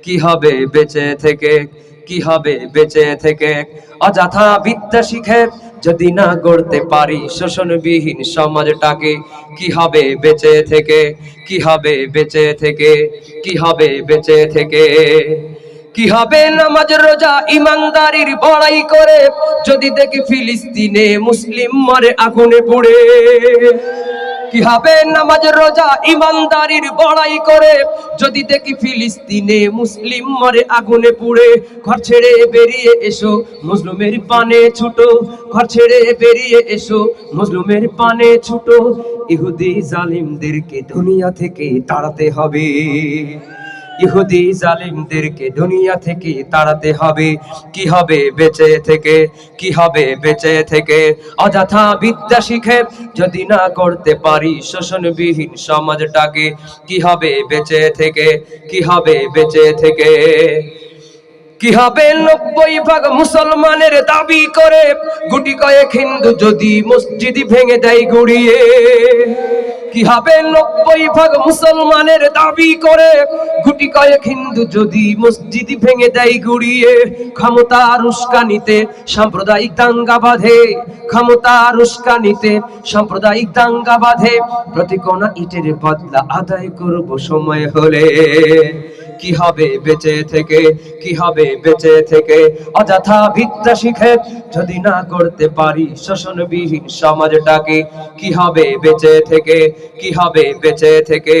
কি হবে বেঁচে থেকে, কি হবে বেঁচে থেকে। অযথা বিদ্যা শিখে যদি না গড়তে পারি শোষণবিহীন সমাজটাকে, কি হবে বেঁচে থেকে, কি হবে বেঁচে থেকে, কি হবে বেঁচে থেকে। কি হবে নামাজ রোজা ইমানদারির বড়াই করে যদি দেখি ফিলিস্তিনে মুসলিম মরে আগুনে পুড়ে। কি হবে নামাজ রোজা ইমানদারির বড়াই করে যদি দেখি ফিলিস্তিনে মুসলিম মরে আগুনে পুড়ে। ঘর ছেড়ে বেরিয়ে এসো মজলুমের পানে ছুটো, ঘর ছেড়ে বেরিয়ে এসো মজলুমের পানে ছুটো। ইহুদি জালিমদেরকে দুনিয়া থেকে তাড়াতে হবে, ইহুদি জালিমদেরকে দুনিয়া থেকে তাড়াতে হবে। কি হবে বেঁচে থেকে, কি হবে বেঁচে থেকে। অযথা বিদ্যা শিখে যদি না করতে পারি শোষণবিহীন সমাজটাকে, কি হবে বেঁচে থেকে, কি হবে বেঁচে থেকে। কি হবে 90% মুসলমানের দাবি করে গুটি কয়েক হিন্দু যদি মসজিদ ভেঙে দেয় গুড়িয়ে। কি হবে 90% মুসলমানের দাবি করে গুটি কয়েক হিন্দু যদি মসজিদ ভেঙে দেয় গুড়িয়ে। ক্ষমতার উস্কানিতে সাম্প্রদায়িক দাঙ্গা বাঁধে, ক্ষমতার উস্কানিতে সাম্প্রদায়িক দাঙ্গা বাঁধে। প্রতি কোনা ইটের বদলা আদায় করব সময় হলে। কি হবে বেঁচে থেকে, কি হবে বেঁচে থেকে। অযথা বিদ্যা শিখে যদি না করতে পারি শোষণবিহীন সমাজটাকে, কি হবে বেঁচে থেকে, কি হবে বেঁচে থেকে।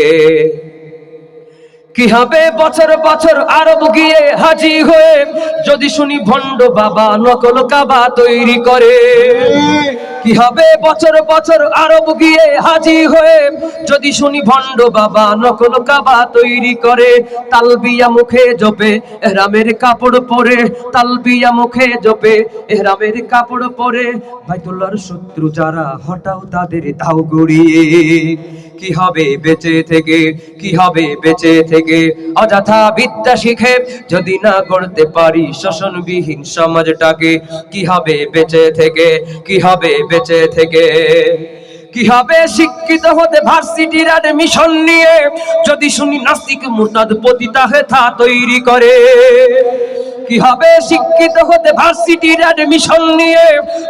কি হবে বছর বছর আরব গিয়ে হাজি হয়ে যদি শুনি ভণ্ড বাবা নকল কাবা তৈরি করে। কি হবে বছর বছর আরব গিয়ে হাজি হয়ে যদি শুনি ভণ্ড বাবা নকল কাবা তৈরি করে। তালবিয়া মুখে জপে ইহরামের কাপড় পরে, তালবিয়া মুখে জপে ইহরামের কাপড় পরে। বাইতুল্লাহর শত্রু যারা হটাও তাদের দাও গড়িয়ে। কি হবে বেঁচে থেকে, কি হবে বেঁচে থেকে। অযথা বিদ্যা শিখে যদি না করতে পারি শোষণবিহীন সমাজটাকে, কি হবে বেঁচে থেকে, কি হবে বেঁচে থেকে। কি হবে শিক্ষিত হতে ভার্সিটির অ্যাডমিশন নিয়ে যদি শুনি নাস্তিক মুরতাদ পতিতা হেথা তৈরি করে। কি হবে শিক্ষিত হতে ভার্সিটির অ্যাডমিশন নিয়ে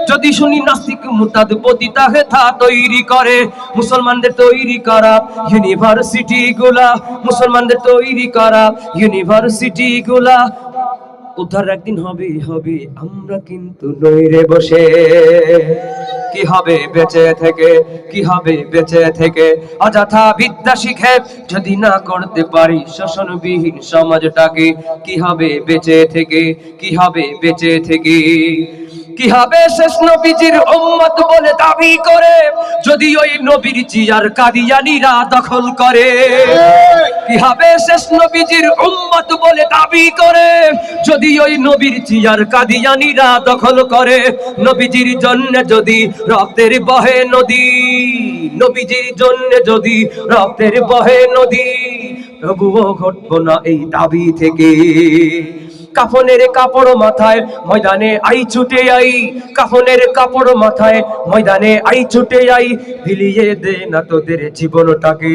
যদি শুনি নাস্তিক মুরতাদ পতিতা হেথা তৈরি করে। মুসলমানদের তৈরি করা ইউনিভার্সিটি গুলা, মুসলমানদের তৈরি করা ইউনিভার্সিটি গুলা উদ্ধার একদিন হবে হবে, আমরা কিন্তু নইরে বসে। কি হবে বেঁচে থেকে, কি হবে বেঁচে থেকে। অযথা বিদ্যা শিখে যদি না করতে পারি শোষণবিহীন সমাজটাকে, কি হবে বেঁচে থেকে, কি হবে বেঁচে থেকে। কি হবে শেষ নবীজির উম্মত বলে দাবি করে যদি ওই নবীর জিয়ার কাদিয়ানীরা দখল করে। কি হবে শেষ নবীজির উম্মত বলে দাবি করে যদি ওই নবীর জিয়ার কাদিয়ানীরা দখল করে। নবীজির জন্য যদি রক্তের বহে নদী, নবীজির জন্য যদি রক্তের বহে নদী, তবুও ঘটবো না এই দাবি থেকে। কাফনের কাপড় মাথায় ময়দানে আই ছুটে আই, কাফনের কাপড় মাথায় ময়দানে আই ছুটে আই। বিলিয়ে দে না তোদের জীবনটাকে,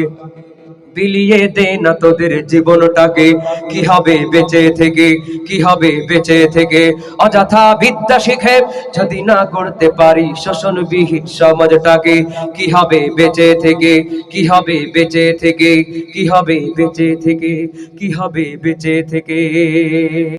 বিলিয়ে দে না তোদের জীবনটাকে। কি হবে বেঁচে থেকে, কি হবে বেঁচে থেকে। অযথা বিদ্যা শিখে যদি না করতে পারি শোষণবিহীন সমাজটাকে, কি হবে বেঁচে থেকে, কি হবে বেঁচে থেকে, কি হবে বেঁচে থেকে, কি হবে বেঁচে থেকে।